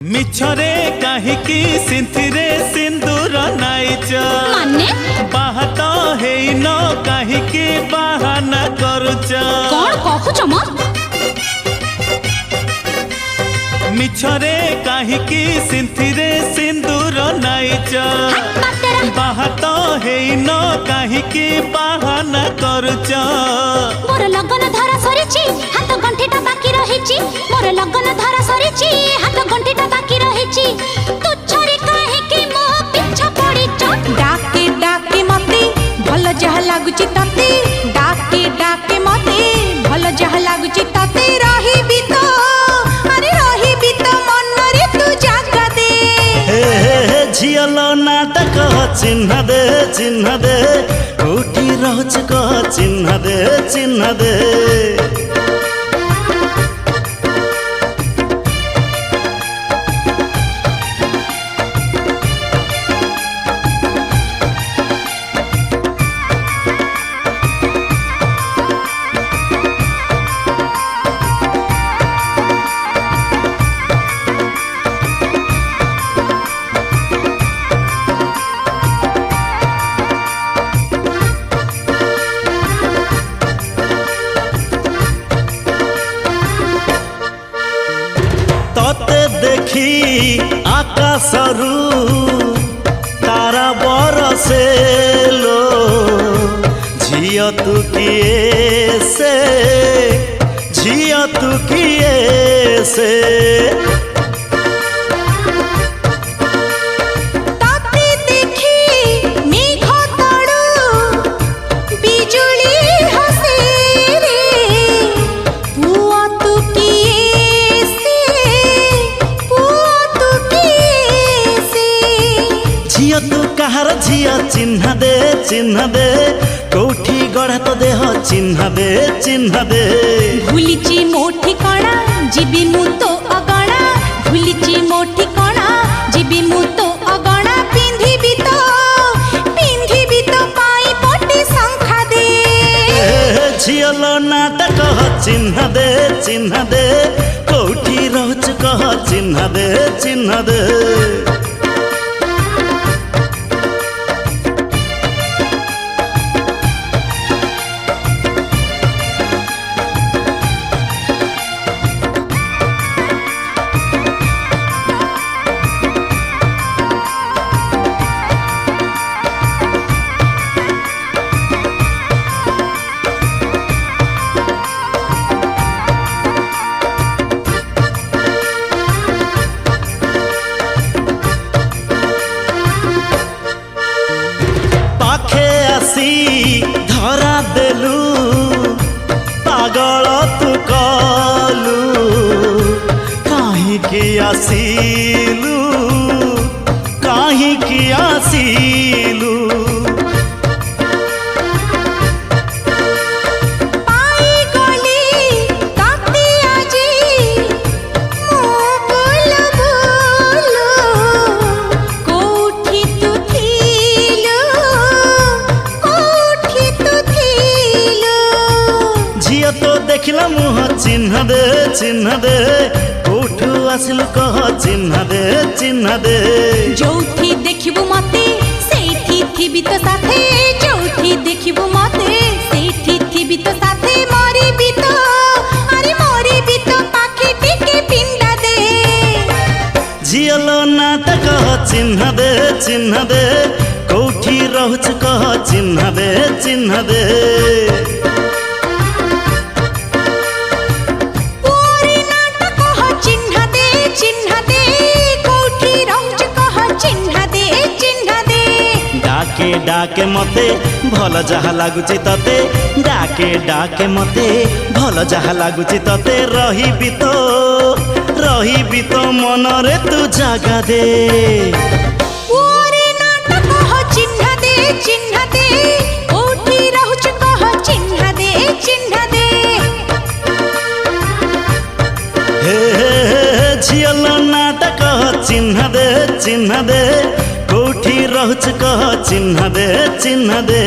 मिछरे काहिकी सिंथिरे सिंदूर नाइच माने बाहात हेइन काहिकी बाहाना करूच कौन कहूच म मिछरे काहिकी सिंथिरे सिंदूर नाइच बाहात हेइन काहिकी बाहाना करूच मोर लगन धारा सरीची हाथ गंठीटा बाकी रहिची मोर लगन धारा सरीची हाथ गंठीटा बाकी रहिची तू छरी काहेकी मो पिछा पड़ीच डाके डाके मते भल जह लागुची तते डाके डाके मते भल जह लागुची तते रहिबी तो अरे रहिबी तो मन रे तू जागा दे हे झियलो नाटक चिन्ह दे कोठी रहच कह चिन्ह दे तते देखी आकाशरू तारा बरसेलो झिया तू किए से तते देखी मेघ तड़ू बिजुली हसे रे पुआ तू किए से झिया तू कहार झिया चिन्ह दे कोठी गढ़ा तो देह चिन्ह दे भूलिची मोठी कणा जीबी मु तो अगणा भूलिची मोठी कणा जीबी मु तो अगणा पिंधिबी तो पाई पटी संखा दे झियलो नाटक चिन्ह दे कोठी रहच कह चिन्ह दे पाखे आसी धरा देलु पागल तू कलु काहींकी आसीलु पाई गली ताती आजी मो बोल कोठी तू थीलो झिया तो देखला मुह चिन्ह दे कोठू आसिलु कह चिन्ह दे जोठी देखिबु मते सेठी थिबी तो साथे जोठी देखिबु मते सेठी थिबी तो साथे मरिबी तो अरे मरिबी तो पाखी टिके पिंडा दे झियलो नाटक चिन्ह दे कोठी रहच कह चिन्ह दे पूरी नाटक हो चिन्ह दे कोठी रहच कह चिन्ह दे डाके डाके मते भल जहा लागुची तते डाके मते भल जहा लागुची तते रहिबी तो मन रे तू जागा दे पूरी नाटक हो चिन्ह दे कोठी रहच कह चिन्ह दे हे झियलो नाटक चिन्ह दे कोठी रहच कह चिन्ह दे